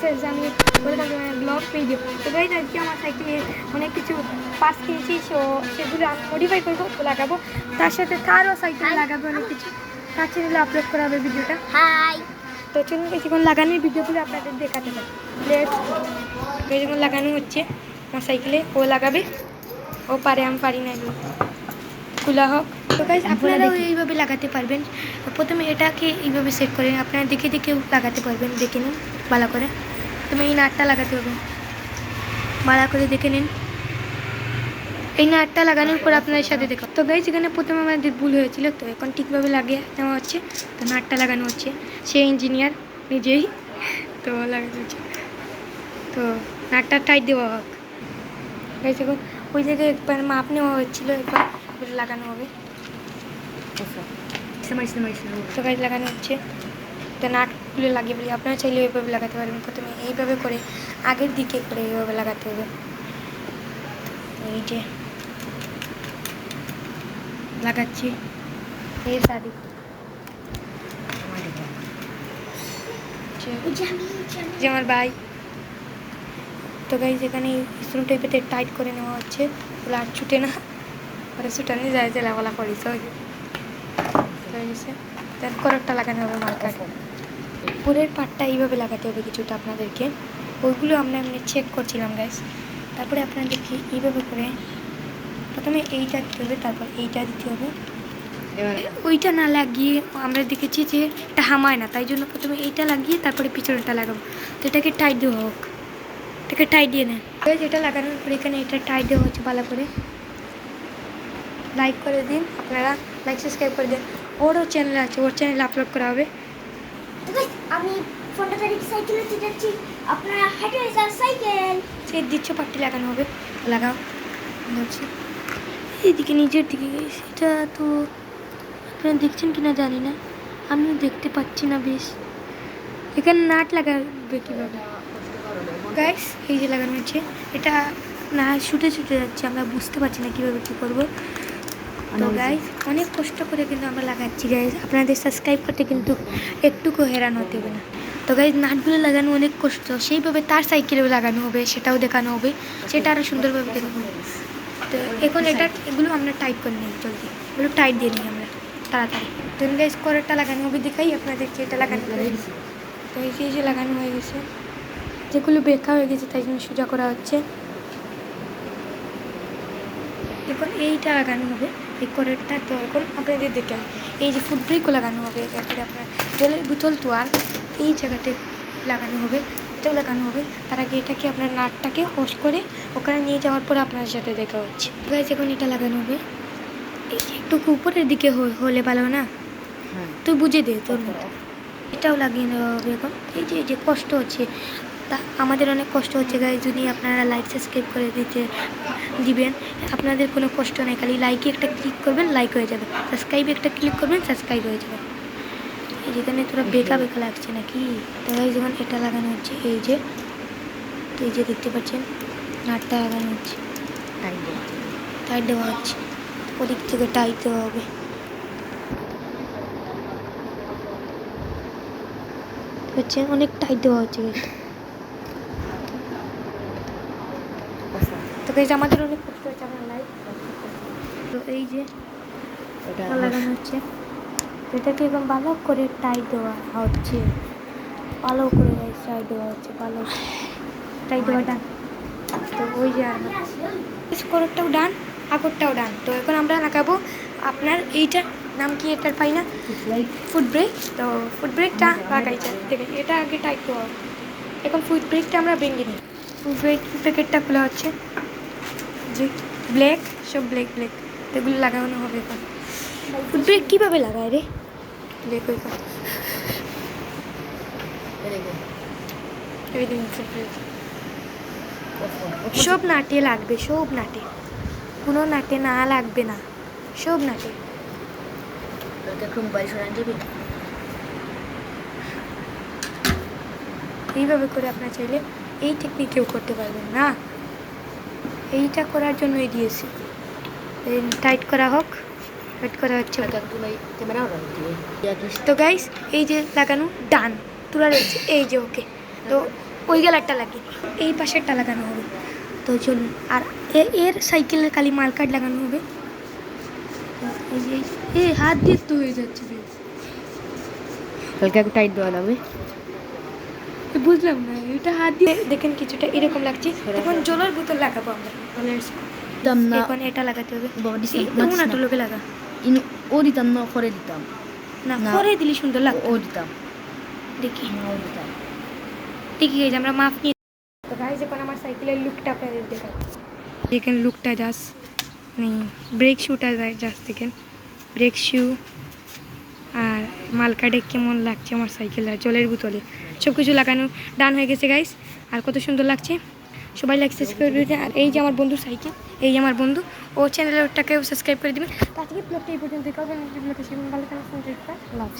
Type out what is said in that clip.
Friends, আমি বলে থাকি ব্লগ ভিডিও। তো গাইজ আজকে আমার সাইকেলে অনেক কিছু পার্টস কিনছি, সেগুলো আমি মডিফাই করবো, লাগাবো। তার সাথে তারও সাইকেলে লাগাবো অনেক কিছু, তার চ্যানেলে আপলোড করা হবে ভিডিওটা। হাই, তো চলুন কিছুক্ষণ লাগানোর ভিডিওগুলো আপনাদের দেখাতে পারি। যখন লাগানো হচ্ছে আমার সাইকেলে, ও লাগাবে, ও পারে, আমি পারি না, এগুলো খোলা হোক। তো গাইজ আপনারাও এইভাবে লাগাতে পারবেন। প্রথমে এটাকে এইভাবে সেট করে আপনারা দেখে দেখেও লাগাতে পারবেন, দেখে নিন ভালো করে। প্রথমে এই নাটটা লাগাতে হবে, ভালো করে দেখে নিন। এই নাটটা লাগানোর পর আপনার সাথে দেখো। তো গাইজ এখানে প্রথমে আমাদের ভুল হয়েছিল, তো এখন ঠিকভাবে লাগিয়ে নেওয়া হচ্ছে। তো নাটটা লাগানো হচ্ছে, সে ইঞ্জিনিয়ার নিজেই, তো লাগানো হচ্ছে। তো নাটটা টাইট দেওয়া হোক গাইজ। এখন ওই জায়গায় একবার মাপ নেওয়া হচ্ছিলো, একবার লাগানো হবে। তো গাইজ লাগানো হচ্ছে, তো নাটগুলো লাগিয়ে বলি আপনারা চাইলে এইভাবে লাগাতে পারবেন। প্রথমে এইভাবে করে আগের দিকে করে এইভাবে লাগাতে হবে। এই যে লাগাচ্ছি, এই শাড়ি যে আমার ভাই। তো গাইজ এখানে স্ক্রু টাইপেতে টাইট করে নেওয়া হচ্ছে, আর ছুটে না, ওরা ছুটানি যায় যে লাগালা করিস দেন করটা লাগানো হবে মার্কার। উপরের পাটটা এইভাবে লাগাতে হবে কিছুটা আপনাদেরকে, ওইগুলো আমরা এমনি চেক করছিলাম গাইজ। তারপরে আপনাদেরকে এইভাবে করে প্রথমে এইটা দিতে হবে, তারপর এইটা দিতে হবে। ওইটা না লাগিয়ে আমরা দেখেছি যে এটা হামায় না, তাই জন্য প্রথমে এইটা লাগিয়ে তারপরে পিছনটা লাগাবো। তো এটাকে টাইট দেওয়া হোক, এটাকে টাইট দিয়ে নেন। এটা লাগানোর পরে এখানে এটা টাইট দেওয়া হচ্ছে ভালো করে। লাইক করে দিন আপনারা, লাইক সাবস্ক্রাইব করে দিন। ওরও চ্যানেল আছে, ওর চ্যানেলে আপলোড করা হবে। আমি ফোনটা গাড়ি সাইকেলে যাচ্ছি, আপনারা হেঁটে যান সাইকেল। সে দিচ্ছ পাট্টি লাগানো হবে, লাগাও ধরছি। এইদিকে নিচের দিকে সেটা তো আপনারা দেখছেন কিনা জানি না, আমিও দেখতে পাচ্ছি না বেশ। এখানে নাট লাগাবে কীভাবে গাইস, এই যে লাগানো হচ্ছে, এটা না ছুটে ছুটে যাচ্ছে, আমরা বুঝতে পারছি না কীভাবে কী করবো। তো গাইস অনেক কষ্ট করে কিন্তু আমরা লাগাচ্ছি গাইস, আপনাদের সাবস্ক্রাইব করতে কিন্তু একটুকু হেরান হতে হবে না। তো গাইস নাটগুলো লাগানো অনেক কষ্ট, সেইভাবে তার সাইকেলেও লাগানো হবে, সেটাও দেখানো হবে, সেটা আরও সুন্দরভাবে দেখানো হবে। তো এখন এগুলো আমরা টাইট করে নিই, জলদি এগুলো টাইট দিয়ে নিই আমরা তাড়াতাড়ি। তো গাইস করেরটা লাগানো হবে, দেখাই আপনাদেরকে এটা লাগানো হয়ে গেছে। তো এই যে লাগানো হয়ে গেছে, যেগুলো বেঁকা হয়ে গেছে তাই জন্য সোজা করা হচ্ছে। এখন এইটা লাগানো হবে, এই করেরটা। তো এখন আপনাদের দেখে এই যে ফুট ব্রেকও লাগানো হবে, তারপরে আপনার জলের বোতল তো আর এই জায়গাতে লাগানো হবে, এটাও লাগানো হবে। তার আগে এটাকে আপনার নাটটাকে হোস করে ওখানে নিয়ে যাওয়ার পরে আপনার সাথে দেখা হচ্ছে। গাইজ এখন এটা লাগানো হবে, এই যে একটু উপরের দিকে হলে ভালো না, তুই বুঝে দে তোর মতো। এটাও লাগিয়ে নেওয়া হবে এখন। এই যে কষ্ট হচ্ছে, তা আমাদের অনেক কষ্ট হচ্ছে গাইজ, যদি আপনারা লাইক সাবস্ক্রাইব করে দিবেন, আপনাদের কোনো কষ্ট নেই, খালি লাইকে একটা ক্লিক করবেন, লাইক হয়ে যাবে, সাবস্ক্রাইবে একটা ক্লিক করবেন, সাবস্ক্রাইব হয়ে যাবে। এই যেখানে তোরা বেকা লাগছে নাকি। তো গাইজ যখন এটা লাগানো হচ্ছে, এই যে দেখতে পাচ্ছেন নাটটা লাগানো হচ্ছে, টাইট দেওয়া হচ্ছে, ওদিক থেকে টাইট দেওয়া হবে। হচ্ছে অনেক টাইট দেওয়া হচ্ছে গাইজ। তো গাইজ আমাদের অনেক কষ্ট হচ্ছে, আমার লাইফ। তো এই যে লাগানো হচ্ছে, এটাকে একদম ভালো করে টাইট দেওয়া হচ্ছে, ভালো করে টাইট দেওয়া হচ্ছে, ভালো টাইট দেওয়া ডান। তো ওই যে আর স্কোরটাও ডান, আগরটাও ডান। তো এখন আমরা লাগাবো আপনার এইটার নাম কি, এটার পাই না, ফুট ব্রেক। তো ফুট ব্রেকটা লাগাইছে, দেখেন এটা আগে টাইট দেওয়া হবে। এখন ফুট ব্রেকটা আমরা ভেঙে নিই, ফুট ব্রেক প্যাকেটটা খোলা হচ্ছে, যে ব্ল্যাক সব ব্ল্যাক তো এগুলো লাগানো হবে। এখন ফুট ব্রেক কীভাবে লাগায় রে, ব্ল্যাক ওই সব নাটে লাগবে, সব নাটে, কোনো নাটে না লাগবে না, সব নাটে। এইভাবে করে আপনার চাইলে এই টেকনিকেও করতে পারবেন না, এইটা করার জন্যই দিয়েছি। টাইট করা হোক, টাইট করা হচ্ছে। তো গাইস এই যে লাগানো ডান, তোলা রয়েছে এই যে ওকে। তো ওই গেলারটা লাগে, এই পাশেরটা লাগানো হবে। তো চলুন, আর এর সাইকেলের খালি মার্কার লাগানো হবে। এই যে হাত দিয়ে তো হয়ে যাচ্ছে রে। হালকা একটু টাইট দেওয়া লাগবে। বুঝলাম না, এটা হাত দিয়ে দেখেন কিছুটা এরকম লাগছে। এখন জলের বোতল লাগাবো আমরা। দিতাম না এখন এটা লাগাতে হবে। বাবা দিতাম না তো লোকে লাগা ও দিতাম না, করে দিতাম না, না। করে দিলি সুন্দর লাগবে। ও দিতাম দেখি না, ও দিতাম। ঠিকই আছে, আমরা মাপ নিয়ে। তো গাইজ এখন আমার সাইকেলের লুকটা আপনাদের দেখাচ্ছি। দেখেন লুকটা জাস্ট ব্রেক শুটা যায় জাস্ট দেখেন, ব্রেক শু। আর মালকাডে কেমন লাগছে আমার সাইকেল আর জলের বোতলে সব কিছু লাগানো ডান হয়ে গেছে গাইস। আর কত সুন্দর লাগছে, সবাই লাইক সাবস্ক্রাইব করে দিন। আর এই যে আমার বন্ধুর সাইকেল, এই যে আমার বন্ধু, ও চ্যানেলটাকেও সাবস্ক্রাইব করে দেবেন। তার থেকে ব্লগটা এই পর্যন্ত করবেন। ভালো থাকুন, লাভ।